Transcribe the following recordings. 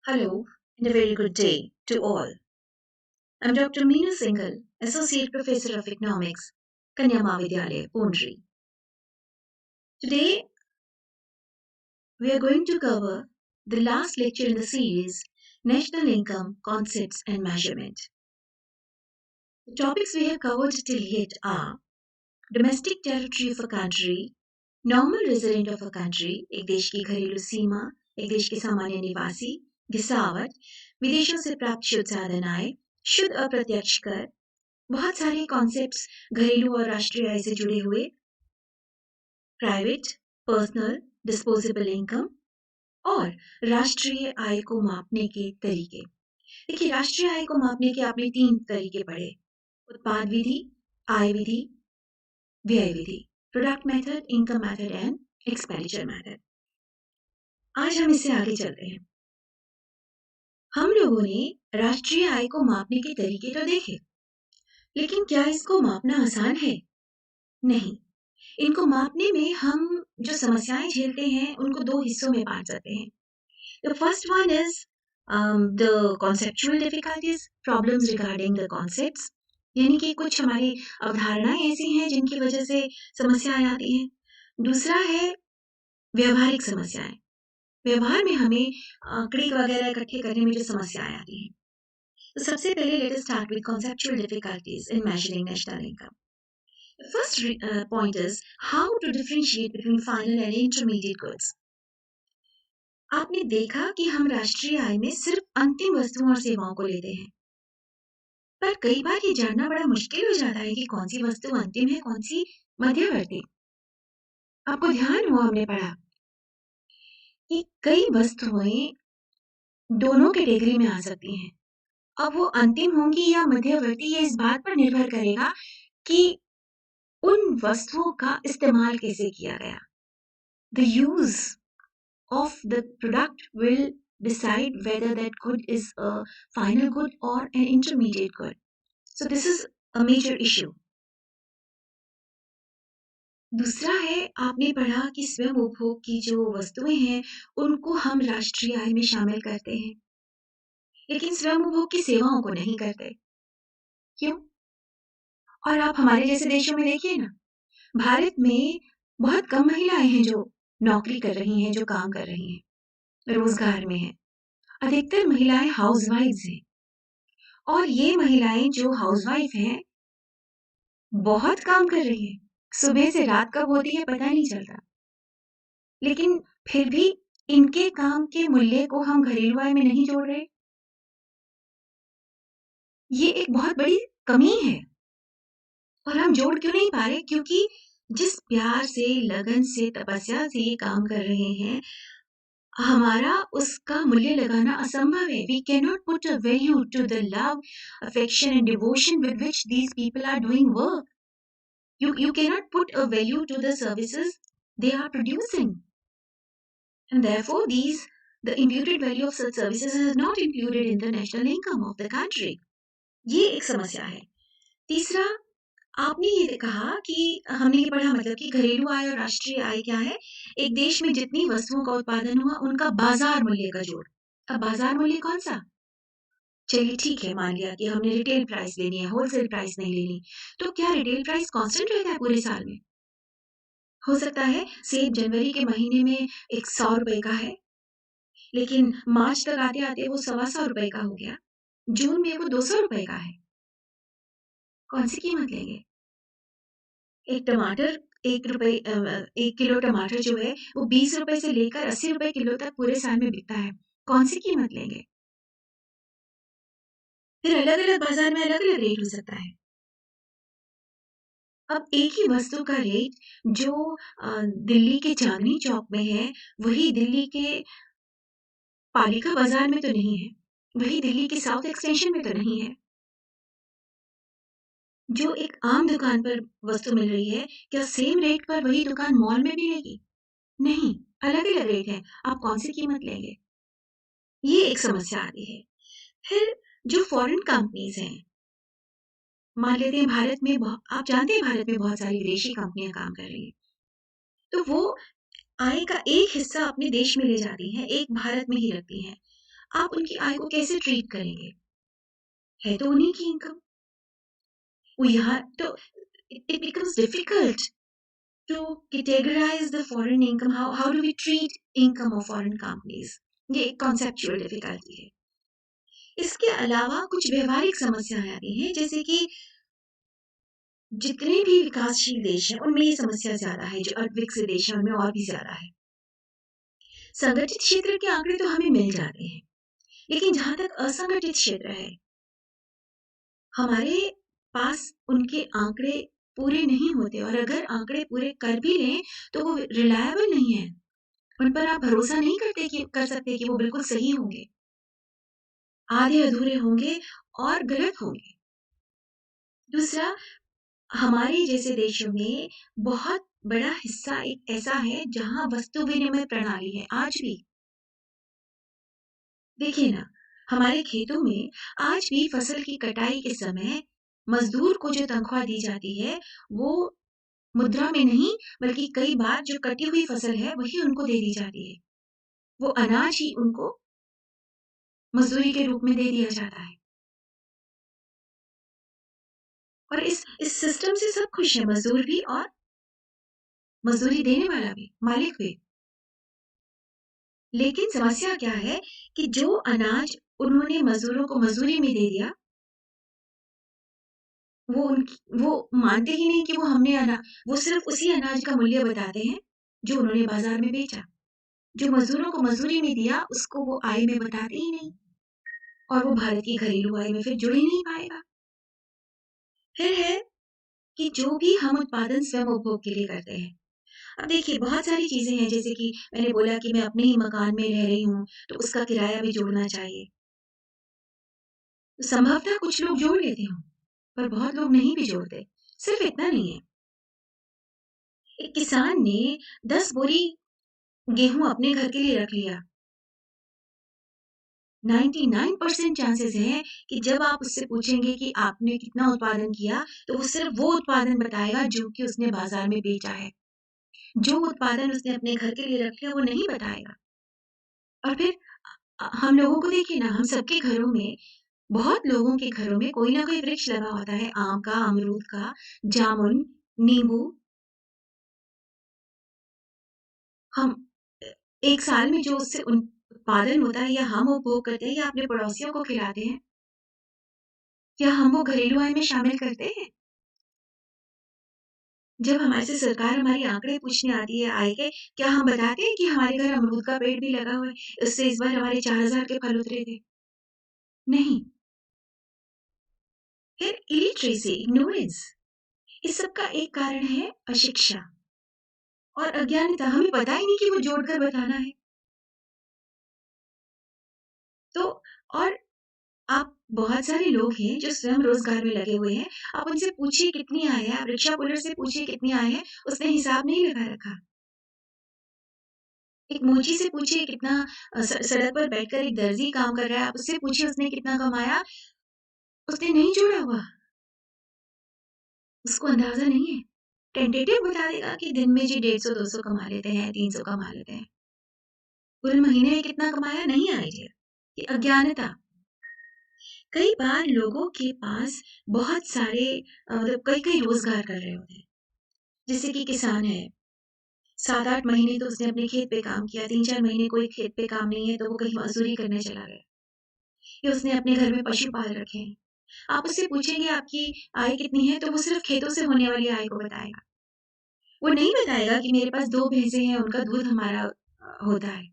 Hello and a very good day to all. I'm Dr. Meenu Singhal, Associate Professor of Economics, Kanya Mahavidyalaya, Pondri. Today we are going to cover the last lecture in the series, National Income Concepts and Measurement. The topics we have covered till yet are domestic territory of a country, normal resident of a country, एक देश की घरेलू सीमा, एक देश के सामान्य निवासी, गिसावट, विदेशों से प्राप्त शुद्ध साधन आय, शुद्ध अप्रत्यक्ष कर, बहुत सारे कॉन्सेप्ट्स घरेलू और राष्ट्रीय आय से जुड़े हुए, प्राइवेट, पर्सनल, डिस्पोजेबल इनकम और राष्ट्रीय आय को मापने के तरीके। देखिए, राष्ट्रीय आय को मापने के आपने 3 तरीके पढ़े, उत्पाद विधि, आय विधि, व्यय विधि, product method, income method and expenditure method. आज हम इससे आगे चलते हैं। हम लोगों ने राष्ट्रीय आय को मापने के तरीके तो देखे, लेकिन क्या इसको मापना आसान है? नहीं। इनको मापने में हम जो समस्याएं झेलते हैं उनको 2 हिस्सों में बांट सकते हैं। The first one is the conceptual difficulties, problems regarding the concepts, यानी कि कुछ हमारी अवधारणाएं ऐसी हैं जिनकी वजह से समस्याएं आती हैं। दूसरा है व्यवहारिक समस्याएं, व्यवहार में हमें आंकड़े वगैरह इकट्ठे करने में जो समस्याएं आती हैं। तो सबसे पहले let us start with conceptual difficulties in measuring national income. The first point is how to differentiate between final and intermediate goods. आपने देखा कि हम राष्ट्रीय आय में सिर्फ अंतिम वस्तुओं और सेवाओं को लेते हैं, पर कई बार ये जानना बड़ा मुश्किल हो जाता है कि कौन सी वस्तु अंतिम है, कौन सी मध्यवर्ती। आपको ध्यान हो, हमने पढ़ा कि कई वस्तुएं दोनों कैटेगरी में आ सकती हैं। अब वो अंतिम होंगी या मध्यवर्ती, ये इस बात पर निर्भर करेगा कि उन वस्तुओं का इस्तेमाल कैसे किया गया। The use of the product will decide whether that good is a final good or an intermediate good. So this is a major issue. दूसरा है, आपने पढ़ा कि स्वयं उपभोग की जो वस्तुएं हैं उनको हम राष्ट्रीय आय में शामिल करते हैं, लेकिन स्वयं उपभोग की सेवाओं को नहीं करते। क्यों? और आप हमारे जैसे देशों में देखिए ना, भारत में बहुत कम महिलाएं हैं जो नौकरी कर रही हैं, जो काम कर रही हैं, रोजगार में हैं। अधिकतर महिलाएं हाउसवाइफ्स हैं, और ये महिलाएं जो हाउसवाइफ हैं बहुत काम कर रही हैं, सुबह से रात कब होती है पता नहीं चलता, लेकिन फिर भी इनके काम के मूल्य को हम घरेलू आय में नहीं जोड़ रहे। ये एक बहुत बड़ी कमी है, और हम जोड़ क्यों नहीं पा रहे? क्योंकि जिस प्यार से, लगन से, तपस्या से ये काम कर रहे हैं, हमारा उसका मूल्य लगाना असंभव है। We cannot put a value to the love, affection and devotion with which these people are doing work. You cannot put a value to the services they are producing. And therefore, the imputed value of such services is not included in the national income of the country. ये एक समस्या है। तीसरा, आपने ये कहा कि हमने ये पढ़ा, मतलब कि घरेलू आय और राष्ट्रीय आय क्या है? एक देश में जितनी वस्तुओं का उत्पादन हुआ उनका बाजार मूल्य का जोड़। अब बाजार मूल्य कौन सा? चलिए ठीक है, मान लिया कि हमने रिटेल प्राइस लेनी है, होलसेल प्राइस नहीं लेनी, तो क्या रिटेल प्राइस कांस्टेंट रहता है पूरे साल में? हो सकता है सेब जनवरी के महीने में एक 100 रुपए का है, लेकिन मार्च तक आते आते वो 125 रुपए का हो गया, जून में वो 200 रुपए का है। कौन सी कीमत लेंगे? एक टमाटर 1 किलो टमाटर जो है वो 20 रुपए से लेकर 80 रुपए किलो तक पूरे साल में बिकता है। कौन सी कीमत लेंगे? फिर अलग-अलग बाजार में अलग-अलग रेट हो सकता है। अब एक ही वस्तु का रेट जो दिल्ली के चांदनी चौक में है, वही दिल्ली के पालिका बाजार में तो नहीं है, वही दिल्ली के साउथ एक्सटेंशन में तो नहीं है। जो एक आम दुकान पर वस्तु मिल रही है, क्या सेम रेट पर वही दुकान मॉल में मिलेगी? नहीं, अलग-अलग रेट है। आप कौन सी कीमत लेंगे? ये एक समस्या आती है। फिर जो फॉरेन कंपनीज़ हैं, मान लेते हैं भारत में आप जानते हैं भारत में बहुत सारी विदेशी कंपनियाँ काम कर रही हैं। तो वो आय का एक हिस्सा अपने देश में ले जाती हैं, एक भारत में ही रखती हैं। आप उनकी आय को कैसे ट्रीट करेंगे? है तो उन्हीं की इनकम। वो यहाँ तो it becomes difficult to categorize the foreign income. How do we treat income of foreign companies? ये एक conceptual difficulty है। इसके अलावा कुछ व्यवहारिक समस्याएँ आती हैं, जैसे कि जितने भी विकासशील देश हैं, उनमें ये समस्या ज़्यादा है, जो अर्धविकसित देश हैं, उनमें और भी ज़्यादा है। संगठित क्षेत्र के आंकड़े तो हमें मिल जाते हैं, लेकिन जहाँ तक असंगठित क्षेत्र है, हमारे पास उनके आंकड़े पूरे नहीं होते, और अगर आंकड़े पूरे कर भी लें, तो वो रिलायबल नहीं है। उन पर आप भरोसा नहीं कर सकते कि वो बिल्कुल सही होंगे। आधे-अधूरे होंगे और गलत होंगे। दूसरा, हमारे जैसे देशों में बहुत बड़ा हिस्सा एक ऐसा है जहाँ वस्तु विनिमय प्रणाली है आज भी। देखिए ना, हमारे खेतों में आज भी फसल की कटाई के समय मज़दूर को जो तनख्वाह दी जाती है, वो मुद्रा में नहीं, बल्कि कई बार जो कटी हुई फसल है, वही उनको दे दी जाती है। वो अनाज ही उनको मज़दूरी के रूप में दे दिया जाता है। और इस सिस्टम से सब खुश हैं, मज़दूर भी और मज़दूरी देने वाला भी, मालिक भी। लेकिन समस्या क्या है कि जो अनाज उन्होंने मज़दूरों को मज़दूरी में दे दिया, वो मानते ही नहीं कि वो सिर्फ़ उसी अनाज का मूल्य बताते हैं, जो उन्होंने बाज़ार में बेचा। जो मज़दूरों को मज़दूरी में दिया, उसको वो आय में बताते ही नहीं, और वो भारत की घरेलू आय में फिर जुड़ ही नहीं पाएगा। फिर है कि जो भी हम उत्पादन स्वयं उपभोग के लिए करते हैं। अब देखिए, बहुत सारी चीज़ें हैं, जैसे कि मैंने बोला कि मैं अपने ही मकान में रह रही हूँ, तो उसका किराया भी जोड़ना चाहिए। तो संभवतः कुछ लोग जोड़ लेते हों, पर बहुत लोग नहीं भी जोड़ते। सिर्फ़ इतना नहीं है, एक किसान ने 10 बोरी गेहूँ अपने घर के लिए रख लिया। 99% चांसेज़ हैं कि जब आप उससे पूछेंगे कि आपने कितना उत्पादन किया, तो वो सिर्फ़ वो उत्पादन बताएगा जो कि उसने बाज़ार में बेचा है। जो उत्पादन उसने अपने घर के लिए रख लिया, वो नहीं बताएगा। और फिर हम लोगों को देखिए ना, हम सबके घरों में, बहुत लोगों के घरों में कोई ना कोई वृक्ष लगा होता है, आम का, अमरूद का, जामुन, नींबू। हम एक साल में जो उससे उत्पादन होता है, या हम उपभोग करते हैं, या अपने पड़ोसियों को खिलाते हैं, क्या हम वो घरेलू आय में शामिल करते हैं? जब हमारे से सरकार हमारी आंकड़े पूछने आती है आय के, क्या हम बताते हैं कि हमारे घर अमरूद का पेड़ भी लगा हुआ है, उससे इस बार हमारे 4,000 के फल उतरे थे? नहीं। फिर इलिटरेसी, इग्नोरेंस, इस सब का एक कारण है अशिक्षा और अज्ञानता। हमें पता ही नहीं कि वो जोड़कर बताना है। तो और आप, बहुत सारे लोग हैं जो स्वयं रोज़गार में लगे हुए हैं, आप उनसे पूछिए कितनी आय है, आप रिक्शा पुलिस से पूछिए कितनी आय है, उसने हिसाब नहीं लगा रखा। एक मोची से पूछिए कितना, सड़क पर बैठकर एक दर्जी काम कर रहा है, आप उससे पूछिए उसने कितना कमाया, उसने नहीं जोड़ा हुआ, उसको अंदाज़ा नहीं है। टेंटेटिव बता देगा कि दिन में जी 150-200 कमा लेते हैं, 300 कमा लेते हैं। पूरे महीने में कितना कमाया, नहीं आइडिया। ये अज्ञानता। कई बार लोगों के पास बहुत सारे मतलब कई-कई रोज़गार कर रहे होते हैं। जैसे कि किसान है, 7-8 महीने तो उसने अपने खेत पे काम किया, 3-4 महीने कोई खेत पे काम नहीं है, तो वो कहीं मज़दूरी करने चला गया। या उसने अपने घर में पशु पाल रखे हैं। आप उससे पूछेंगे आपकी आय कितनी है, तो वो सिर्फ़ खेतों से होने वाली आय को बताएगा। वो नहीं बताएगा कि मेरे पास 2 भैंसें हैं, उनका दूध हमारा होता है।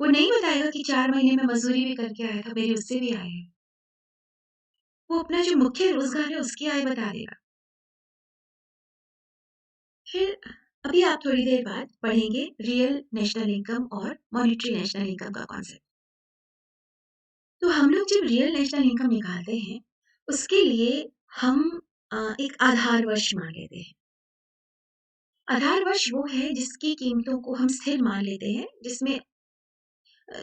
वो नहीं बताएगा कि 4 महीने में मज़दूरी भी करके आया था, मेरी उससे भी आय है। वो अपना जो मुख्य रोज़गार है, उसकी आय बता देगा। फिर अभी आप थोड़ी देर बाद पढ़ेंगे रियल नेशनल इनकम और मॉनेटरी नेशनल इनकम का कॉन्सेप्ट। तो हम लोग जब रियल नेशनल इनकम निकालते हैं, उसके लिए हम एक आधार वर्ष मान लेते हैं। आधार वर्ष वो है जिसकी कीमतों को हम स्थिर मान लेते हैं, जिसमें अ,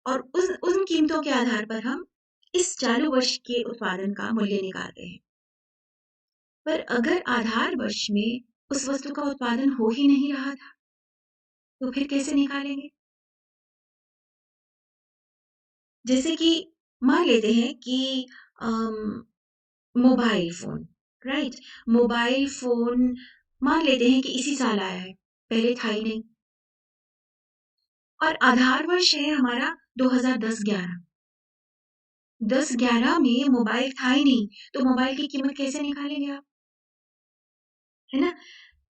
और उस उन कीमतों के आधार पर हम इस चालू वर्ष के उत्पादन का मूल्य निकालते हैं। पर अगर आधार वर्ष में उस वस्तु का उत्पादन हो ही नहीं रहा था, तो फिर कैसे निकालेंगे? जैसे कि मान लेते हैं कि mobile phone, right? Mobile phone मान लेते हैं कि इसी साल आया है, पहले था ही नहीं और आधार वर्ष है हमारा 2010-11। 10-11 में मोबाइल था ही नहीं, तो मोबाइल की कीमत कैसे निकालेंगे आप, है ना?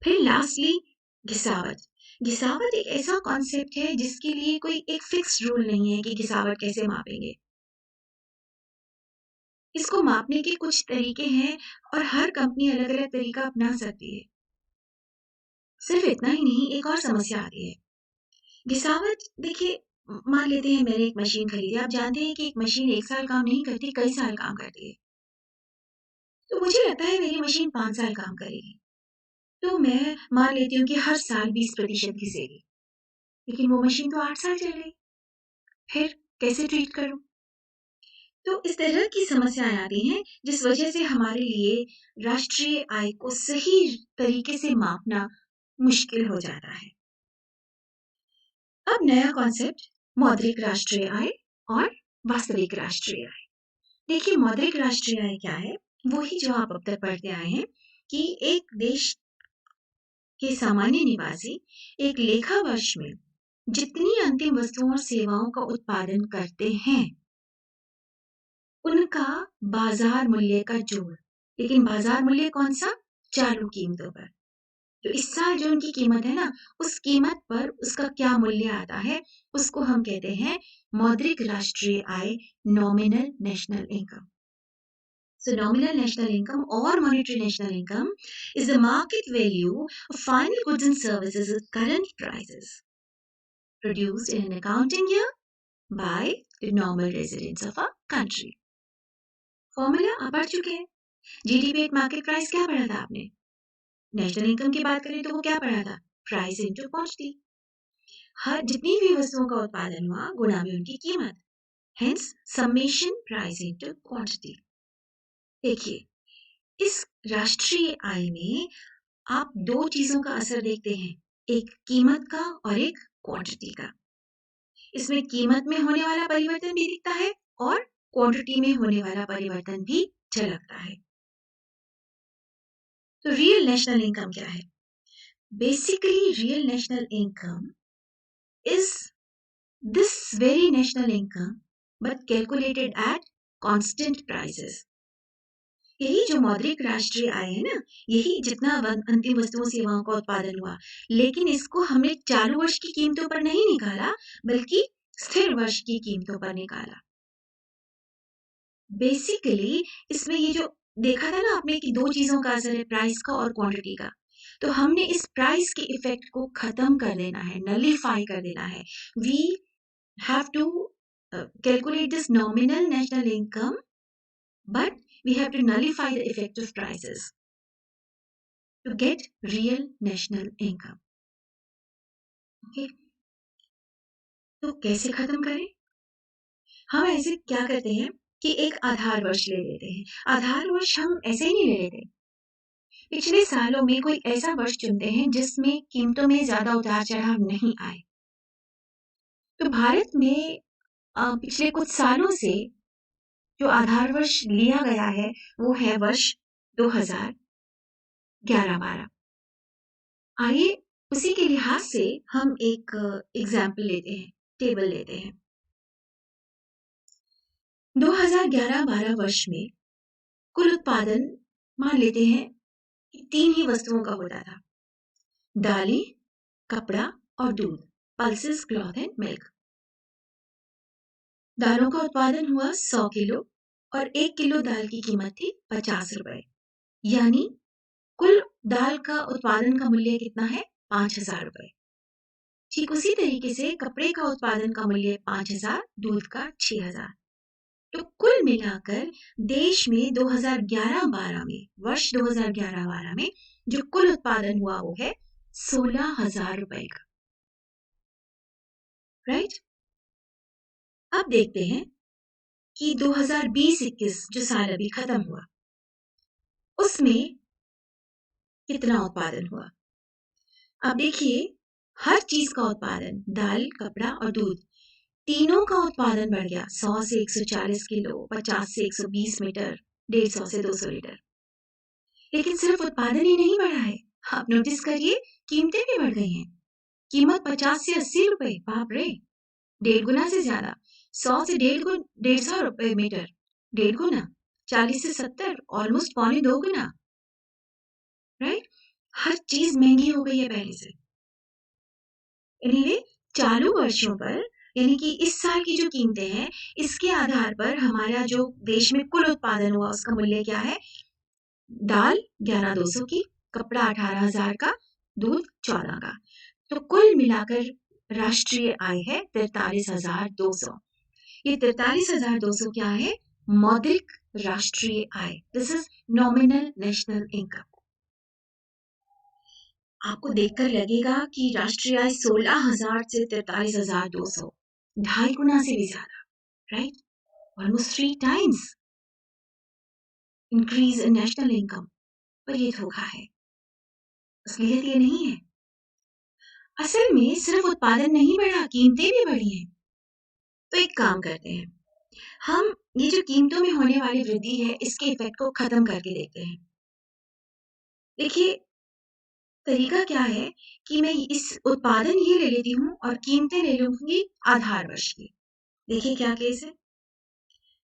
फिर लास्टली घिसावत। घिसावत एक ऐसा कॉन्सेप्ट है जिसके लिए कोई एक फिक्स्ड रूल नहीं है कि घिसावट कैसे मापेंगे। इसको मापने के कुछ तरीके हैं और हर कंपनी अलग-अलग तरीका अपना सकती है। सिर्फ इतना ही नहीं, एक और समस्या आती है। घिसावट देखिए मान लेते हैं मैंने एक मशीन खरीदी। आप जानते हैं कि एक मशीन 1 साल काम नहीं करती, कई साल काम करती है। तो मुझे लगता है मेरी मशीन 5 साल काम करेगी। तो मैं मान लेती हूँ कि हर साल 20% घिसेगी। लेकिन वो मशीन तो 8 साल चल गई। फिर कैसे ट्रीट करूँ? तो इस तरह की समस्याएँ आती हैं, जिस वजह से हमारे लिए राष्ट्रीय आय को सही तरीके से मापना मुश्किल हो जाता है। अब नया कॉन्सेप्ट मौद्रिक राष्ट्रीय आय और वास्तविक राष्ट्रीय आय। देखिए मौद्रिक राष्ट्रीय आय क्या है? वही जो आप अब तक पढ़ते आए हैं कि एक देश के सामान्य निवासी एक लेखा वर्ष में जितनी अंतिम वस्तुओं और सेवाओं का उत्पादन करते हैं, उनका बाजार मूल्य का जोड़। लेकिन बाजार मूल्य कौन-सा? चालू कीमतों पर। तो इस साल जो उनकी कीमत है ना, उस कीमत पर उसका क्या मूल्य आता है, उसको हम कहते हैं मौद्रिक राष्ट्रीय आय, nominal national income. So nominal national income or monetary national income is the market value of final goods and services at current prices produced in an accounting year by the normal residents of a country. Formula आप पढ़ चुके हैं। GDP at market price क्या पढ़ा था आपने? National income की बात करें तो वो क्या पढ़ा था? Price into quantity. हर जितनी भी वस्तुओं का उत्पादन हुआ गुणा में उनकी कीमत। Hence summation price into quantity. देखिए इस राष्ट्रीय आय में आप 2 चीज़ों का असर देखते हैं, एक कीमत का और एक क्वांटिटी का। इसमें कीमत में होने वाला परिवर्तन भी दिखता है और क्वांटिटी में होने वाला परिवर्तन भी झलकता है। तो रियल नेशनल इनकम क्या है? Basically real national income is this very national income but calculated at constant prices. यही जो मौद्रिक राष्ट्रीय आय है ना, यही जितना अंतिम वस्तुओं सेवाओं का उत्पादन हुआ, लेकिन इसको हमने चालू वर्ष की कीमतों पर नहीं निकाला, बल्कि स्थिर वर्ष की कीमतों पर निकाला। बेसिकली इसमें ये जो देखा था ना आपने कि 2 चीज़ों का असर है, प्राइस का और क्वांटिटी का। तो हमने इस प्राइस के इफ़ेक्ट को खत्म कर देना है, नलिफाई कर देना है। We have to calculate this nominal national income, but we have to nullify the effect of prices to get real national income. Okay, तो कैसे खत्म करें? हम ऐसे क्या करते हैं कि एक आधार वर्ष ले लेते हैं। आधार वर्ष हम ऐसे ही नहीं ले लेते। पिछले सालों में कोई ऐसा वर्ष चुनते हैं जिसमें कीमतों में ज़्यादा उतार-चढ़ाव नहीं आए। तो भारत में पिछले कुछ सालों से जो आधार वर्ष लिया गया है, वो है वर्ष 2011-12। आइए उसी के लिहाज से हम एक एग्जाम्पल लेते हैं, टेबल लेते हैं। 2011-12 वर्ष में कुल उत्पादन मान लेते हैं कि 3 ही वस्तुओं का होता था। दालें, कपड़ा और दूध, पल्सेस, क्लॉथ एंड मिल्क। दालों का उत्पादन हुआ 100 किलो और 1 किलो दाल की कीमत थी 50 रुपए। यानी कुल दाल का उत्पादन का मूल्य कितना है? 5,000 रुपए। ठीक उसी तरीके से कपड़े का उत्पादन का मूल्य 5,000, दूध का 6,000। तो कुल मिलाकर देश में 2011-12 में वर्ष 2011-12 में जो कुल उत्पादन हुआ वो है 16,000 रुपए का। राइट? अब देखते हैं कि 2020-21 जो साल अभी खत्म हुआ उसमें कितना उत्पादन हुआ। अब देखिए हर चीज का उत्पादन दाल, कपड़ा और दूध तीनों का उत्पादन बढ़ गया, 100 से 140 किलो, 50 से 120 मीटर, 150 से 200 लीटर। लेकिन सिर्फ उत्पादन ही नहीं बढ़ा है, आप नोटिस करिए कीमतें भी बढ़ गई हैं। कीमत 50 से 80 रुपए, बाप रे, 1.5 गुना से ज्यादा। 100 से 150 रुपए मीटर, 1.5 गुना। 40 से 70, ऑलमोस्ट पौने 2 गुना, राइट। हर चीज महंगी हो गई है पहले से। एनीवे, चालू वर्षों पर यानी कि इस साल की जो कीमतें हैं, इसके आधार पर हमारा जो देश में कुल उत्पादन हुआ उसका मूल्य क्या है? दाल 11,200 की, कपड़ा 18,000 का, दूध 14 का। तो कुल मिलाकर राष्ट्रीय आय है 43,200। ये 43,200 क्या है? मौद्रिक राष्ट्रीय आय। This is nominal national income. आपको देखकर लगेगा कि राष्ट्रीय आय 16,000 से 43,200, 2.5 गुना से भी ज्यादा, right? Almost 3 times increase in national income. पर ये धोखा है, असलियत ये नहीं है। असल में सिर्फ उत्पादन नहीं बढ़ा, कीमतें भी बढ़ी हैं। तो एक काम करते हैं, हम ये जो कीमतों में होने वाली वृद्धि है, इसके इफेक्ट को खत्म करके देखते हैं। देखिए, तरीका क्या है कि मैं इस उत्पादन ये ले लेती हूँ और कीमतें ले लूंगी आधार वर्ष की। देखिए क्या केस है।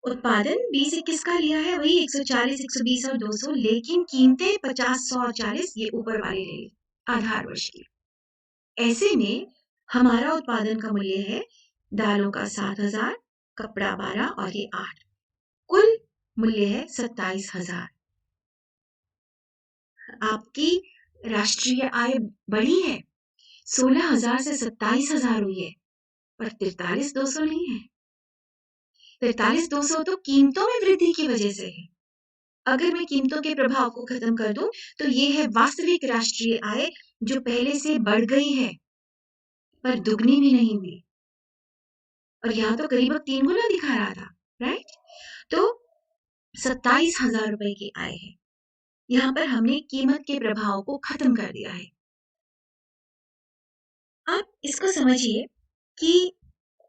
उत्पादन 20-21 का लिया है, वही 140, 120 और 200, लेकिन कीमतें 50, 100 और 40 ये ऊपर वाली ले ली आधार वर्ष की। ऐसे में हमारा उत्पादन का मूल्य है दालों का 7,000, कपड़ा 12 और ये 8, कुल मूल्य है 27,000। आपकी राष्ट्रीय आय बढ़ी है, 16,000 से 27,000 हुई है, पर 43,200 नहीं है। 43,200 तो कीमतों में वृद्धि की वजह से है। अगर मैं कीमतों के प्रभाव को खत्म कर दूं, तो ये है वास्तविक राष्ट्रीय आय, जो पहले से बढ़ गई है, पर दुगनी भी नहीं हुई। और यहाँ तो करीब 3 गुना दिखा रहा था, राइट? तो 27,000 रुपए की आय है। यहाँ पर हमने कीमत के प्रभाव को खत्म कर दिया है। आप इसको समझिए कि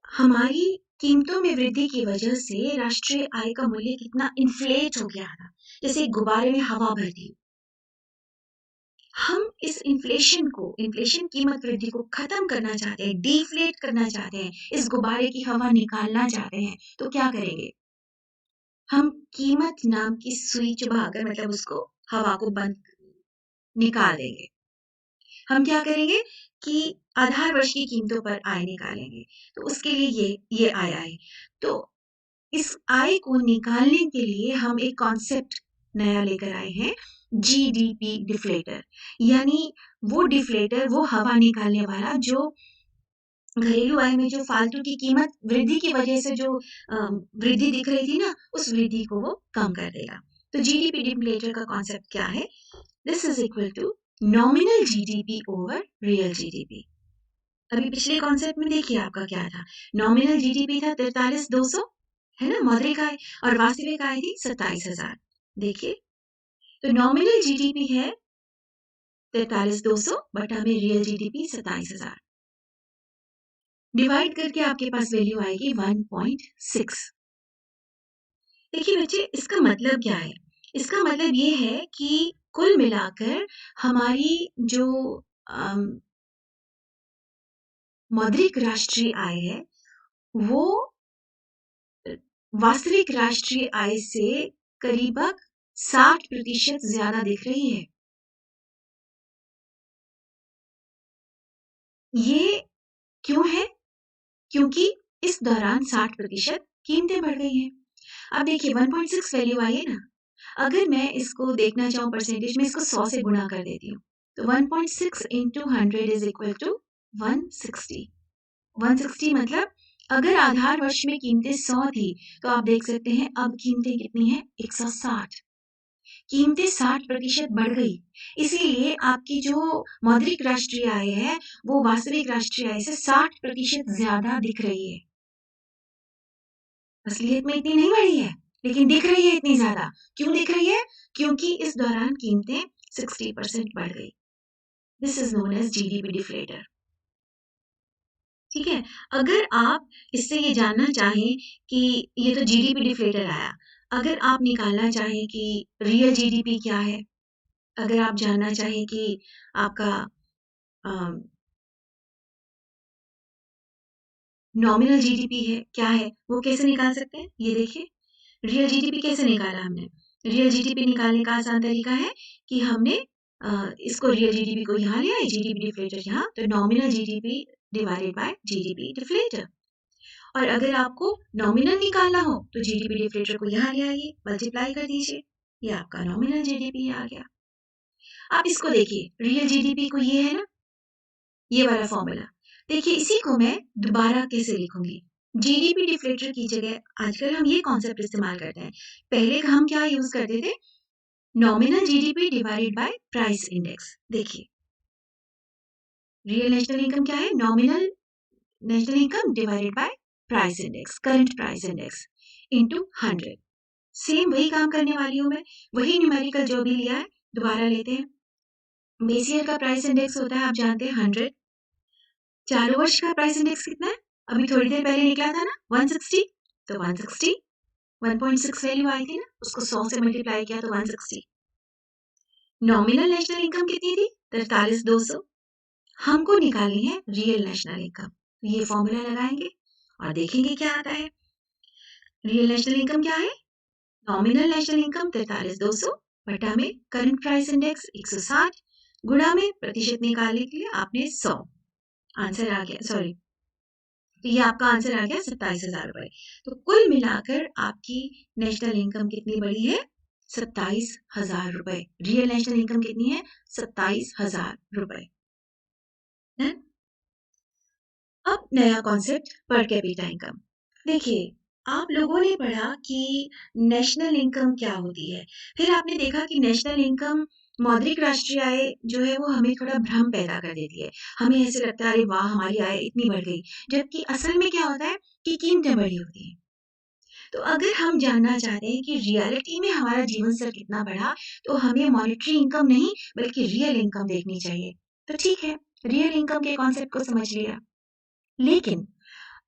हमारी कीमतों में वृद्धि की वजह से राष्ट्रीय आय का मूल्य कितना इन्फ्लेट हो गया था, जैसे गुब्बारे में हवा भर दी। हम इस इन्फ्लेशन कीमत वृद्धि को खत्म करना चाहते हैं, डिफ्लेट करना चाहते हैं, इस गुब्बारे की हवा निकालना चाहते हैं। तो क्या करेंगे? हम कीमत नाम की सुई चुभाकर, मतलब उसको हवा को बंद निकाल देंगे। हम क्या करेंगे कि आधार वर्ष की कीमतों पर आय निकालेंगे। तो उसके लिए ये आय आए। तो इस आय को निकालने के लिए हम एक कॉन्सेप्ट नया लेकर आए हैं, जीडीपी डिफ्लेटर। यानी वो डिफ्लेटर, वो हवा निकालने वाला जो घरेलू आय में जो फालतू की कीमत वृद्धि की वजह से जो वृद्धि दिख रही थी ना, उस वृद्धि को वो कम कर देगा। तो जीडीपी डिफ्लेटर का कॉन्सेप्ट क्या है? This is equal to nominal GDP over real GDP. अभी पिछले कॉन्सेप्ट में देखिए आपका क्या था। नॉमिनल जीडीपी था 43,200, है ना, मौद्रिक आय, और वास्तविक आय थी 27,000। देखिए, तो नॉमिनल जीडीपी है 43,200 बटा में रियल जीडीपी 27,000। डिवाइड करके आपके पास वैल्यू आएगी 1.6। देखिए बच्चे, इसका मतलब क्या है? इसका मतलब ये है कि कुल मिलाकर हमारी जो मौद्रिक राष्ट्रीय आय है, वो वास्तविक राष्ट्रीय आय से करीबन 60% ज्यादा दिख रही है। ये क्यों है? क्योंकि इस दौरान 60% कीमतें बढ़ गई हैं। अब देखिए 1.6 वैल्यू आई है ना, अगर मैं इसको देखना चाहूँ परसेंटेज में, इसको 100 से गुणा कर देती हूँ। तो 1.6 into 100 इज इक्वल टू 160। 160 मतलब अगर आधार वर्ष में कीमतें 100 थी, तो आप देख सकते हैं अब कीमतें कितनी हैं? 160। कीमतें 60% बढ़ गई। इसीलिए आपकी जो मौद्रिक राष्ट्रीय आय है, वो वास्तविक राष्ट्रीय आय से 60% ज्यादा दिख रही है। असलियत में इतनी नहीं बढ़ी है, लेकिन दिख रही है इतनी ज्यादा। क्यों दिख रही है? क्योंकि इस दौरान कीमतें 60% बढ़ गई। This is known as GDP deflator. ठीक है। अगर आप इससे ये जानना चाहें कि ये तो जीडीपी डिफ्लेटर आया, अगर आप निकालना चाहें कि रियल जीडीपी क्या है, अगर आप जानना चाहें कि आपका नॉमिनल जीडीपी है, क्या है, वो कैसे निकाल सकते हैं? ये देखिए, रियल जीडीपी कैसे निकाला हमने? रियल जीडीपी निकालने का आसान तरीका है कि हमने इसको रियल जीडीपी को यहाँ ले आए, जीडीपी डिफ्लेटर यहाँ, तो nominal GDP divided by GDP deflator. और अगर आपको नॉमिनल निकालना हो तो जीडीपी डिफ्लेटर को यहाँ ले आइए, मल्टीप्लाई कर दीजिए, ये आपका नॉमिनल जीडीपी आ गया। आप इसको देखिए, रियल जीडीपी को ये है ना, ये वाला फॉर्मूला। देखिए इसी को मैं दोबारा कैसे लिखूंगी। जीडीपी डिफ्लेटर की जगह आजकल हम ये कॉन्सेप्ट इस्तेमाल करते हैं। पहले हम क्या यूज करते थे? Nominal GDP divided by price index. देखिए, रियल नेशनल इनकम क्या है? Nominal national income divided by price index, current price index into 100। Same वही काम करने वाली हूँ मैं, वही न्यूमेरिकल जो भी लिया है दोबारा लेते हैं। बेस ईयर का प्राइस इंडेक्स होता है, आप जानते हैं, 100। चालू वर्ष का प्राइस इंडेक्स कितना है? अभी थोड़ी देर पहले निकला था ना, 160। तो 160, 1.6 वैल्यू आई थी ना, उसको 100 से मल्टीप्लाई किया तो 160। नॉमिनल नेशनल इनकम कितनी थी? 43,200। हमको निकालनी है रियल नेशनल इनकम। ये फॉर्मूला लगाएंगे और देखेंगे क्या आता है। रियल नेशनल इनकम क्या है? नॉमिनल नेशनल इनकम 43,200 बटा में करंट प्राइस इंडेक्स 160 गुणा में प्रतिशत निकालने के लिए आपने 100। आंसर आ गया, सॉरी, तो ये आपका आंसर आ गया 27,000 रुपए। तो कुल मिलाकर आपकी नेशनल इनकम कितनी बड़ी है? 27,000 रुपए। रियल नेशनल इनकम कितनी है? 27,000 रुपए। अब नया कॉन्सेप्ट, पर कैपिटा इनकम। देखिए, आप लोगों ने पढ़ा कि नेशनल इनकम क्या होती है, फिर आपने देखा कि नेशनल इनकम, मौद्रिक राष्ट्रीय आय जो है वो हमें थोड़ा भ्रम पैदा कर देती है। हमें ऐसे लगता है अरे वाह हमारी आय इतनी बढ़ गई, जबकि असल में क्या होता है कि कीमतें बढ़ी होती हैं। तो अगर हम जानना चाहते हैं कि रियलिटी में हमारा जीवन स्तर कितना बढ़ा, तो हमें मॉनेटरी इनकम नहीं बल्कि रियल इनकम देखनी चाहिए। तो ठीक है, रियल इनकम के कॉन्सेप्ट को समझ लिया। लेकिन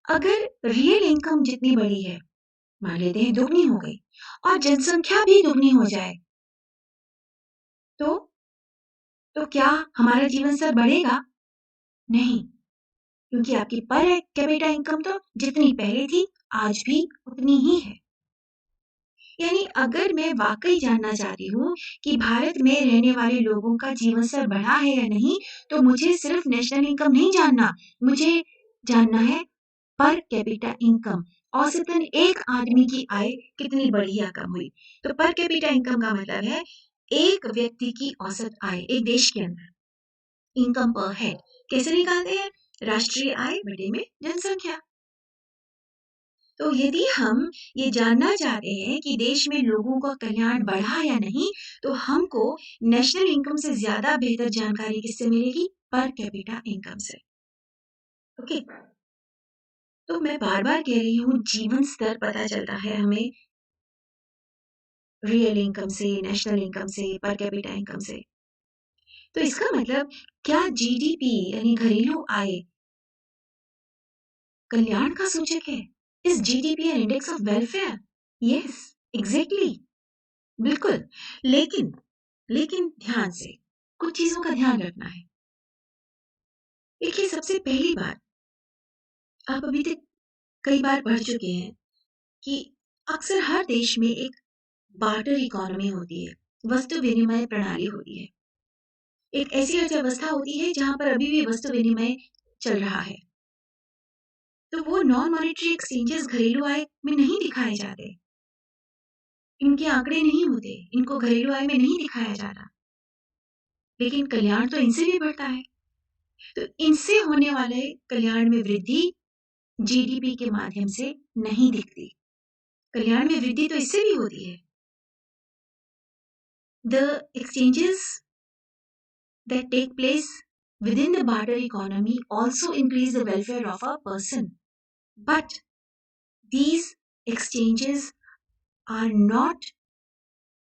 अगर रियल इनकम जितनी बड़ी है, मान लेते हैं दुगनी हो गई, और जनसंख्या भी दुगनी हो जाए, तो क्या हमारा जीवन स्तर बढ़ेगा? नहीं, क्योंकि आपकी पर कैपिटा इनकम तो जितनी पहले थी आज भी उतनी ही है। यानी अगर मैं वाकई जानना चाहती हूँ कि भारत में रहने वाले लोगों का जीवन स्तर बढ़ा है या नहीं, तो मुझे सिर्फ नेशनल इनकम नहीं जानना, मुझे जानना है पर कैपिटा इनकम। औसतन एक आदमी की आय कितनी बढ़ी या कम हुई। तो पर कैपिटा इनकम का मतलब है एक व्यक्ति की औसत आय एक देश के अंदर, इनकम पर हेड। कैसे निकालते हैं? राष्ट्रीय आय बटे में जनसंख्या। तो यदि हम ये जानना चाहते हैं कि देश में लोगों का कल्याण बढ़ा या नहीं, तो हमको नेशनल इनकम से ज्यादा बेहतर जानकारी किससे मिलेगी? पर कैपिटा इनकम से। ओके, तो मैं बार बार कह रही हूँ, जीवन स्तर पता चलता है हमें रियल इनकम से, नेशनल इनकम से, पर कैपिटा इनकम से। तो इसका मतलब क्या जीडीपी यानी घरेलू आय कल्याण का सूचक है? Is GDP an index of welfare? Yes, exactly, बिल्कुल। लेकिन ध्यान से कुछ चीजों का ध्यान रखना है। देखिए, सबसे पहली बात, आप अभी तक कई बार पढ़ चुके हैं कि अक्सर हर देश में एक बार्टर इकोनॉमी होती है, वस्तु विनिमय प्रणाली होती है। एक ऐसी अर्थव्यवस्था होती है जहां पर अभी भी वस्तु विनिमय चल रहा है। तो वो नॉन मॉनेटरी एक्सचेंजेस घरेलू आय में नहीं दिखाए जाते, इनके आंकड़े नहीं होते, इनको घरेलू आय में नहीं दिखाया जाता, लेकिन कल्याण तो इनसे भी बढ़ता है। तो इनसे होने वाले कल्याण में वृद्धि जीडीपी के माध्यम से नहीं दिखती। कल्याण में वृद्धि तो इससे भी होती है। The exchanges that take place within the barter economy also increase the welfare of a person. But these exchanges are not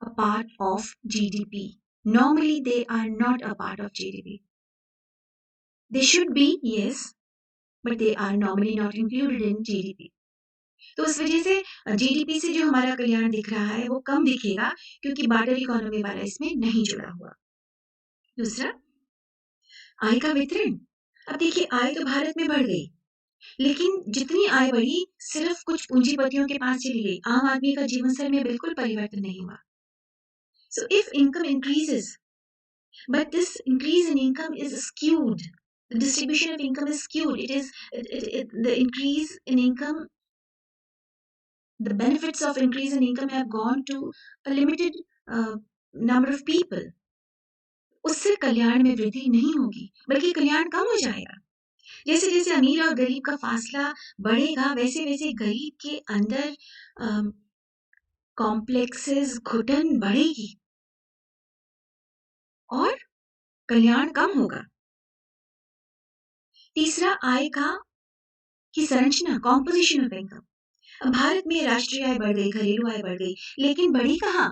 a part of GDP. Normally, they are not a part of GDP. They should be, yes, but they are normally not included in GDP. तो उस वजह से GDP से जो हमारा कल्याण दिख रहा है वो कम दिखेगा क्योंकि बार्टर इकोनॉमी वाला इसमें नहीं जुड़ा हुआ। दूसरा, आय का वितरण। अब देखिए आय तो भारत में बढ़ गई, लेकिन जितनी आय बढ़ी सिर्फ कुछ पूंजीपतियों के पास चली गई, आम आदमी का जीवन स्तर में बिल्कुल परिवर्तन नहीं हुआ। So if income increases, but this increase in income is skewed, the distribution of income is skewed. The increase in income, the benefits of increase in income have gone to a limited number of people. उससे कल्याण में वृद्धि नहीं होगी, बल्कि कल्याण कम हो जाएगा। जैसे जैसे अमीर और गरीब का फासला बढ़ेगा, वैसे वैसे गरीब के अंदर कॉम्प्लेक्सेस, घुटन बढ़ेगी और कल्याण कम होगा। तीसरा, आय की संरचना, कॉम्पोजिशन ऑफ इनकम। अब भारत में राष्ट्रीय आय बढ़ गई, घरेलू आय बढ़ गई, लेकिन बढ़ी कहाँ?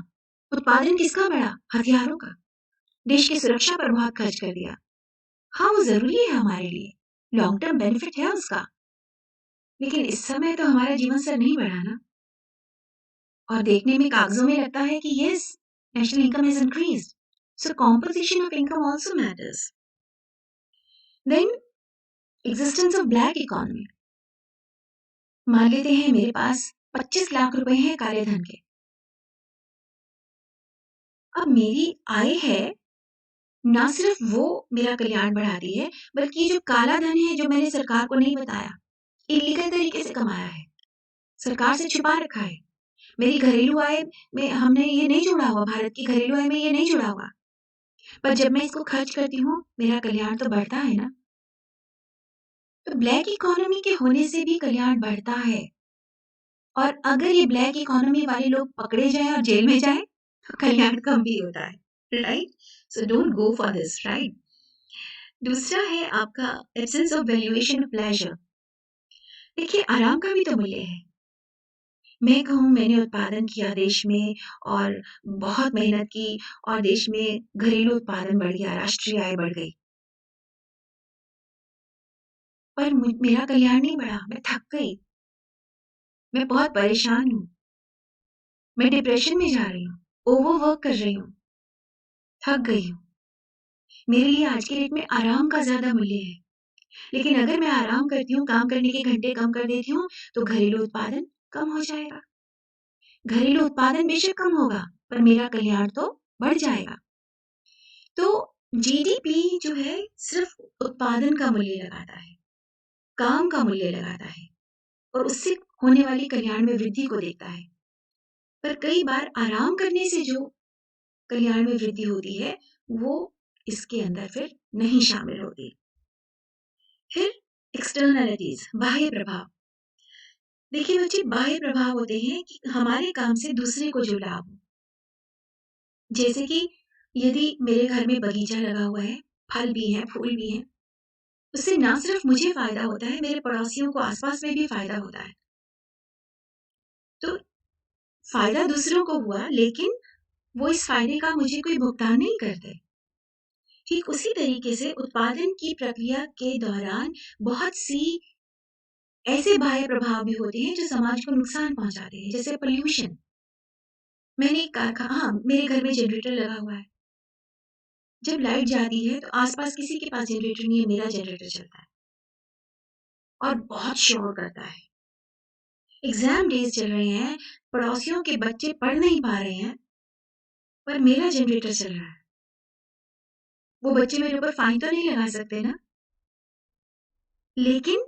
उत्पादन किसका बढ़ा? हथियारों का। देश की सुरक्षा पर बहुत खर्च कर दिया। हाँ, वो जरूरी है हमारे लिए, लॉन्ग टर्म बेनिफिट है उसका, लेकिन इस समय तो हमारा जीवन स्तर नहीं बढ़ा ना। और देखने में कागजों में लगता है कि yes, national income has increased, so composition of income also matters. Then existence of black economy. मान लेते हैं मेरे पास 25 लाख रुपए हैं काले धन के। अब मेरी आय है, ना सिर्फ वो मेरा कल्याण बढ़ाती है, बल्कि जो काला धन है जो मैंने सरकार को नहीं बताया, इलीगल तरीके से कमाया है, सरकार से छुपा रखा है, मेरी घरेलू आय में हमने ये नहीं जोड़ा हुआ, भारत की घरेलू आय में ये नहीं जुड़ा हुआ, पर जब मैं इसको खर्च करती हूँ मेरा कल्याण तो बढ़ता है ना। तो ब्लैक इकोनॉमी के होने से भी कल्याण बढ़ता है, और अगर ये ब्लैक इकोनॉमी वाले लोग पकड़े जाएं और जेल में जाएं तो कल्याण कम भी होता है, right? So don't go for this, right? दूसरा है आपका absence of valuation of pleasure. देखिए आराम का भी तो मूल्य है। मैं कहूँ मैंने उत्पादन किया देश में और बहुत मेहनत की और देश में घरेलू उत्पादन बढ़ गया, राष्ट्रीय आय बढ़ गई, पर मेरा कल्याण नहीं बढ़ा, मैं थक गई, मैं बहुत परेशान हूँ, मैं डिप्रेशन में जा रही हूँ, ओवरवर्क कर रही हूँ, थक गई हूँ। मेरे लिए आज के डेट में आराम का ज्यादा मूल्य है, लेकिन अगर मैं आराम करती हूँ, काम करने के घंटे कम कर देती हूँ, तो घरेलू उत्पादन कम हो जाएगा। घरेलू उत्पादन बेशक कम होगा, पर मेरा कल्याण तो बढ़ जाएगा। तो जीडीपी जो है सिर्फ उत्पादन का मूल्य लगाता है, काम का मूल्य लगाता है, और उससे होने वाली कल्याण में वृद्धि को देखता है। पर कई बार आराम करने से जो कल्याण में वृद्धि होती है, वो इसके अंदर फिर नहीं शामिल होती। फिर एक्सटर्नलिटीज, बाह्य प्रभाव। देखिए बच्चे, बाह्य प्रभाव होते हैं कि हमारे काम से दूसरे को जो लाभ हो। जैसे कि यदि मेरे घर में बगीचा लगा हुआ है, फल भी हैं, फूल भी हैं, उससे ना सिर्फ मुझे फायदा होता है, मेरे पड़ोसियों को आसपास में भी फायदा होता है। तो फायदा दूसरों को हुआ, लेकिन वो इस फायदे का मुझे कोई भुगतान नहीं करते। ठीक उसी तरीके से उत्पादन की प्रक्रिया के दौरान बहुत सी ऐसे बाह्य प्रभाव भी होते हैं जो समाज को नुकसान पहुंचाते हैं, जैसे पोल्यूशन। मैंने एक कारखाना, हाँ, मेरे घर में जनरेटर लगा हुआ है। जब लाइट जाती है तो आसपास किसी के पास जनरेटर नहीं है, मेरा जनरेटर चलता है और बहुत शोर करता है। एग्जाम डेज चल रहे हैं, पड़ोसियों के बच्चे पढ़ नहीं पा रहे हैं, पर मेरा जनरेटर चल रहा है। वो बच्चे मेरे ऊपर फाइन तो नहीं लगा सकते ना, लेकिन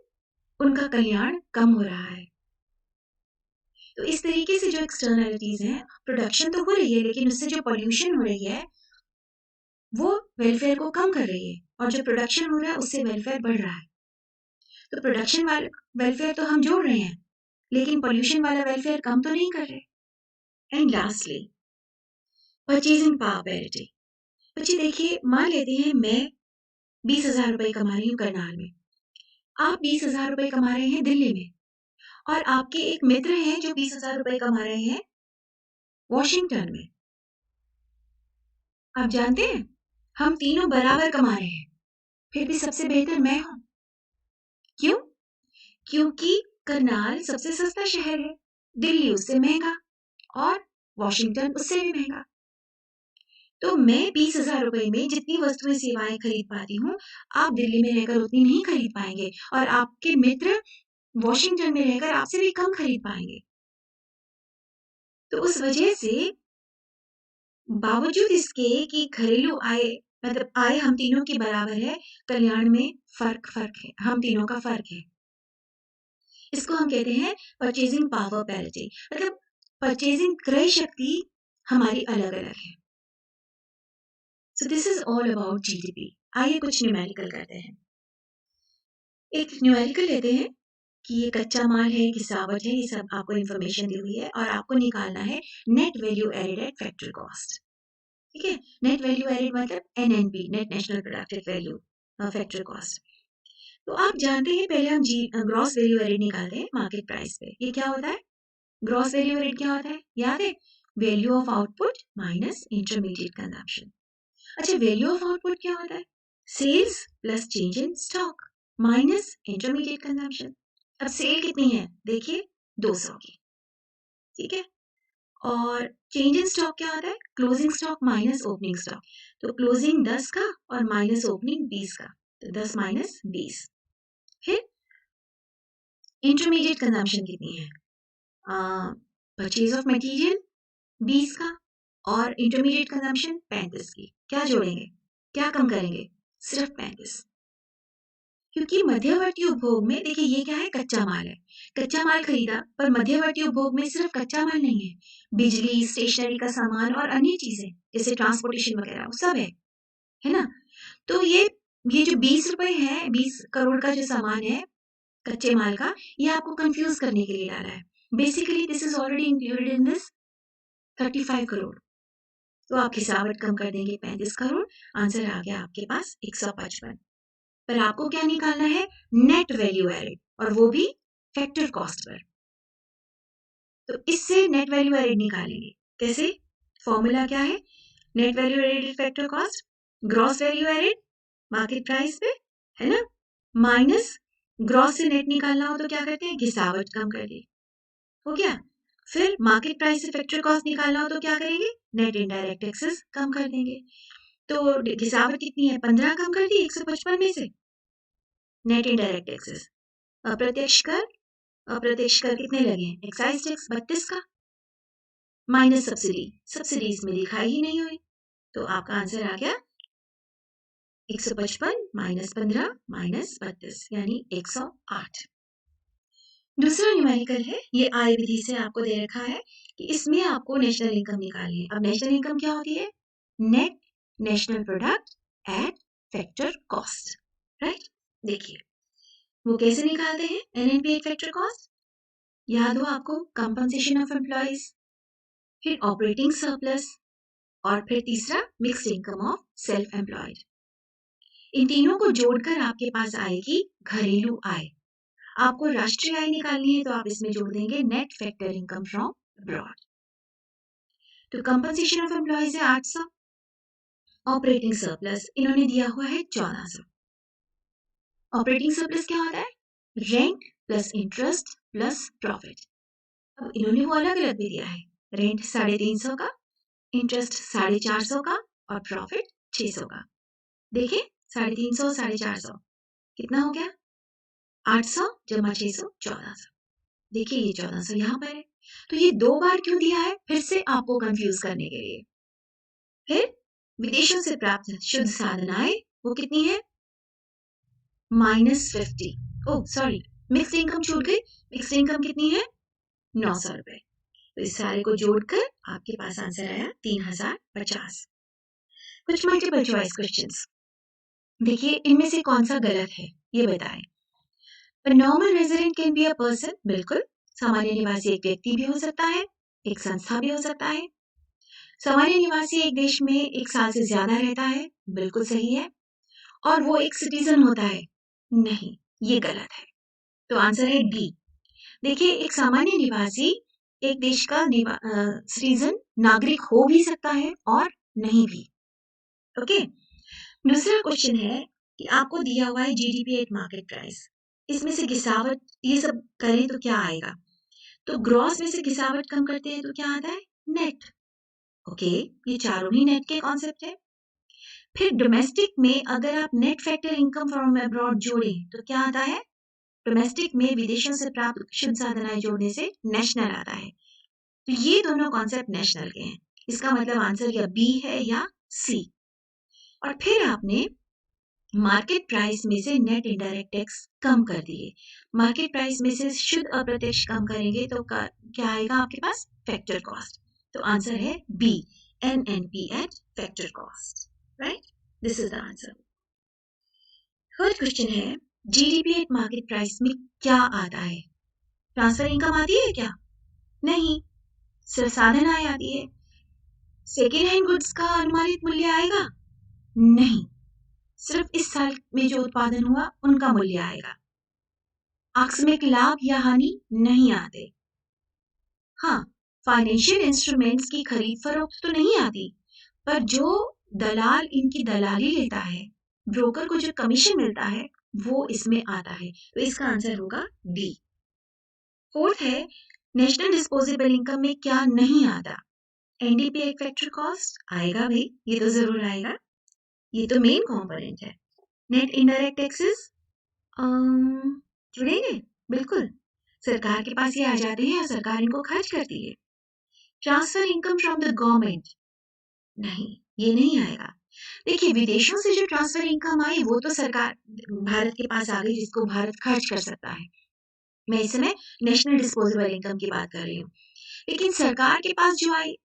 उनका कल्याण कम हो रहा है। तो इस तरीके से जो एक्सटर्नलिटीज हैं, प्रोडक्शन तो हो रही है, लेकिन उससे जो पॉल्यूशन हो रही है वो वेलफेयर को कम कर रही है, और जो प्रोडक्शन हो रहा है उससे वेलफेयर बढ़ रहा है। तो प्रोडक्शन वाला वेलफेयर तो हम जोड़ रहे हैं, लेकिन पॉल्यूशन वाला वेलफेयर कम तो नहीं कर रहे। And lastly, purchasing power parity. बच्चे देखिए, मान लेते हैं मैं 20,000 रुपए कमा रही हूँ करनाल में, आप 20,000 रुपए कमा रहे हैं दिल्ली में, और आपके एक मित्र हैं जो 20,000 रुपए कमा रहे हैं वॉशिंगटन में। आप जानते हैं, हम तीनों बराबर कमा रहे हैं, फिर भी सबसे बेहतर मैं हूं। क्यों? क्योंकि करनाल सबसे सस्ता शहर है, दिल्ली उससे महंगा और वॉशिंगटन उससे भी महंगा। तो मैं 20,000 रुपए में जितनी वस्तुएं सेवाएं खरीद पाती हूँ, आप दिल्ली में रहकर उतनी नहीं खरीद पाएंगे और आपके मित्र वॉशिंगटन में रहकर आपसे भी कम खरीद पाएंगे। तो उस वजह से बावजूद इसके कि घरेलू आय मतलब आय हम तीनों की बराबर है, कल्याण में फर्क है, हम तीनों का फर्क है। इसको हम कहते हैं परचेजिंग पावर पैरिटी, मतलब परचेजिंग क्रय शक्ति हमारी अलग अलग है। So this is all about GDP. आइए कुछ न्यूमेरिकल करते हैं। एक न्यूमेरिकल लेते हैं कि ये कच्चा माल है, गिरावट है, ये सब आपको इन्फॉर्मेशन दी हुई है और आपको निकालना है net value added at factory cost. ठीक है, नेट वैल्यू एडेड मतलब NNP, net national productive value factory cost. तो आप जानते हैं पहले हम ग्रॉस वैल्यू एडेड निकालते हैं मार्केट प्राइस पे। ये क्या होता है? ग्रॉस वैल्यू एडेड क्या होता है? याद है? Value of output minus intermediate consumption. अच्छा, वैल्यू ऑफ आउटपुट क्या होता है? Sales plus change in stock minus intermediate consumption. अब सेल कितनी है? देखिए 200 की। ठीक है, और चेंज इन स्टॉक क्या होता है? Closing stock minus opening stock. तो क्लोजिंग 10 का और माइनस ओपनिंग 20 का, तो 10 माइनस 20। फिर इंटरमीडिएट कंजम्पशन कितनी है? परचेज ऑफ मटेरियल 20 का और इंटरमीडिएट कंजम्पशन 35 की। क्या जोड़ेंगे? क्या कम करेंगे? सिर्फ 35। क्योंकि मध्यवर्ती उपभोग में देखिए ये क्या है? कच्चा माल है। कच्चा माल खरीदा, पर मध्यवर्ती उपभोग में सिर्फ कच्चा माल नहीं है, बिजली, स्टेशनरी का सामान और अन्य चीजें जैसे ट्रांसपोर्टेशन वगैरह वो सब है ना? तो ये जो 20 रुपए है, 20 करोड़ का जो सामान है कच्चे माल का, ये आपको कंफ्यूज करने के लिए डाला है। Basically this is already included in this 35 crore. तो आप हिसाबत कम कर देंगे 35 करोड़, आंसर आ गया आपके पास 155। पर आपको क्या निकालना है? नेट वैल्यू एडेड, और वो भी फैक्टर कॉस्ट पर। तो इससे नेट वैल्यू एडेड निकालेंगे कैसे? फॉर्मूला क्या है? Net value added factor cost, gross value added market price पे, है ना, माइनस ग्रॉस से नेट निकालना हो तो क्या करते हैं? घिसावट कम कर दी। हो गया। फिर मार्केट प्राइस से फैक्टर कॉस्ट निकालना हो तो क्या करेंगे? नेट इनडायरेक्ट टैक्सेस कम कर देंगे। तो घिसावट कितनी है? 15 कम कर दी 155 में से। नेट इनडायरेक्ट टैक्सेस, अप्रत्यक्ष कर कितने लगे? एक्साइज टैक्स 32 का, माइनस सब्सिडी, सब्सिडी इसमें दिखाई ही नहीं हुई। तो आपका आंसर आ गया 155 माइनस 15 माइनस 32 यानी 108। दूसरा न्यूमेरिकल है, ये आय विधि से आपको दे रखा है कि इसमें आपको नेशनल इनकम निकालनी है। अब नेशनल इनकम क्या होती है? Net national product at factor cost, right? देखिए वो कैसे निकालते हैं एनएनपी एट फैक्टर कॉस्ट? याद हो आपको? कंपनसेशन ऑफ एम्प्लॉइज, फिर ऑपरेटिंग सरप्लस और फिर तीसरा mixed income of self employed. इन तीनों को जोड़कर आपके पास आएगी घरेलू आय। आपको राष्ट्रीय आय निकालनी है तो आप इसमें जोड़ देंगे net factor income from abroad. तो कंपनसेशन ऑफ एम्प्लॉइज है 800, ऑपरेटिंग सरप्लस इन्होंने दिया हुआ है 1400। ऑपरेटिंग सरप्लस क्या होता है? Rent plus interest plus profit. अब इन्होंने वो अलग अलग भी दिया है, रेंट 350 का, इंटरेस्ट 450 का और प्रॉफिट 600 का। देखिए 350 450 कितना हो गया? 800 जमा 600 1400। देखिए ये 1400 यहाँ पर है। तो ये 2 बार क्यों दिया है? फिर से आपको कंफ्यूज करने के लिए। फिर विदेशों से प्राप्त शुद्ध साधन आय वो कितनी है? -50। ओह सॉरी, मिक्स्ड इनकम छूट गई। मिक्स्ड इनकम कितनी है? 900 रुपए। तो इस सारे को जोड़कर आपके पास आंसर आया 3050। कुछ मल्टीपल चॉइस क्वेश्चंस। देखिए इनमें से कौन सा गलत है ये बताएं। A normal resident can be a person, बिल्कुल। सामान्य निवासी एक व्यक्ति भी हो सकता है, एक संस्था भी हो सकता है। सामान्य निवासी एक देश में 1 साल से ज्यादा रहता है, बिल्कुल सही है। और वो एक सिटीजन होता है, नहीं, ये गलत है। तो आंसर है डी। देखिए एक सामान्य निवासी एक देश का सिटीजन नागरिक हो भी सकता है और नहीं भी। ओके। दूसरा क्वेश्चन है कि आपको दिया हुआ है जीडीपी एट मार्केट प्राइस। इसमें से गिसावट ये सब करें तो क्या आएगा? तो ग्रॉस में से गिसावट कम करते हैं तो क्या आता है? नेट। ओके, ये चारों ही नेट के कॉन्सेप्ट है। फिर डोमेस्टिक में अगर आप net factor income from abroad जोड़ें तो क्या आता है? डोमेस्टिक में विदेशों से प्राप्त शुद्ध साधन आय जोड़ने से नेशनल आता है। तो ये दोनों कॉन्सेप्ट नेशनल के हैं। इसका मतलब आंसर या बी है या सी। और फिर आपने मार्केट प्राइस में से नेट इनडायरेक्ट टैक्स कम कर दिए। मार्केट प्राइस में से शुद्ध अप्रत्यक्ष कम करेंगे तो क्या आएगा आपके पास? Factor cost. तो आंसर है B, NNP at factor cost. Right, this is the answer. Third question है, जीडीपी एट मार्केट प्राइस में क्या आता है? ट्रांसफर इनकम आती है क्या? नहीं, सिर्फ साधन आय आती है। सेकेंड हैंड गुड्स का अनुमानित मूल्य आएगा? नहीं, सिर्फ इस साल में जो उत्पादन हुआ उनका मूल्य आएगा। आकस्मिक लाभ या हानि नहीं आते। हाँ, फाइनेंशियल इंस्ट्रूमेंट्स की खरीद फरोख्त तो नहीं आती, पर जो दलाल इनकी दलाली लेता है, ब्रोकर को जो कमीशन मिलता है, वो इसमें आता है। तो इसका आंसर होगा डी। फोर्थ है, नेशनल डिस्पोजेबल इनकम में क्या नहीं आता? एनडीपी एक फैक्टर कॉस्ट आएगा भाई, ये तो जरूर आएगा, ये तो मेन कंपोनेंट है। नेट इनडायरेक्ट टैक्सेस जुड़ेंगे, बिल्कुल, सरकार के पास ये आ जाते हैं और सरकार इनको खर्च करती है। Transfer income from the government, नहीं, ये नहीं आएगा। देखिए, विदेशों से जो ट्रांसफर इनकम आई वो तो सरकार भारत के पास आ गई, जिसको भारत खर्च कर सकता है। मैं इस समय नेशनल डिस्पोजेबल इनकम की बात कर रही हूँ। लेकिन सरकार के पास जो आई,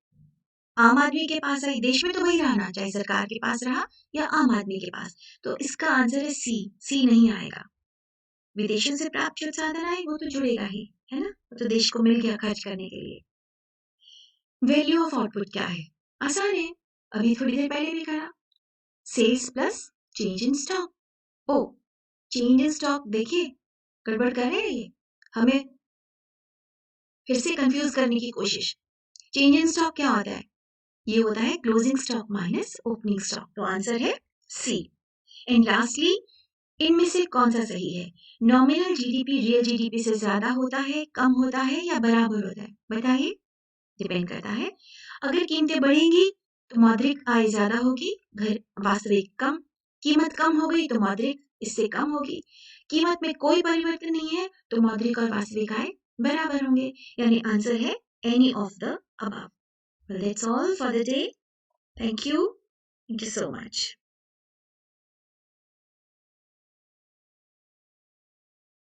आम आदमी के पास आई, देश में तो वही रहना, चाहे सरकार के पास रहा या आम आदमी के पास। तो इसका आंसर है सी, सी नहीं आएगा। विदेशों से प्राप्त जो साधन आए वो तो जुड़ेगा ही, है ना? वो तो देश को मिल गया खर्च करने के लिए। वैल्यू ऑफ आउटपुट क्या है? आसान है, अभी थोड़ी देर पहले भी कहा, sales plus change in stock. Oh, change in stock, देखिए गड़बड़ कर रहे हैं ये, हमें फिर से कंफ्यूज करने की कोशिश। चेंज इन स्टॉक क्या होता है? ये होता है closing stock minus opening stock. तो आंसर है सी। एंड लास्टली, इनमें से कौन सा सही है? नॉमिनल जीडीपी रियल जीडीपी से ज्यादा होता है, कम होता है या बराबर होता है? बताइए, डिपेंड करता है। अगर कीमतें बढ़ेंगी तो मौद्रिक आय ज्यादा होगी, घर वास्तविक कम। कीमत कम हो गई तो मौद्रिक इससे कम होगी। कीमत में कोई परिवर्तन नहीं है तो मौद्रिक और वास्तविक आय बराबर होंगे। यानी आंसर है any of the above. Well, that's all for the day. Thank you. Thank you so much.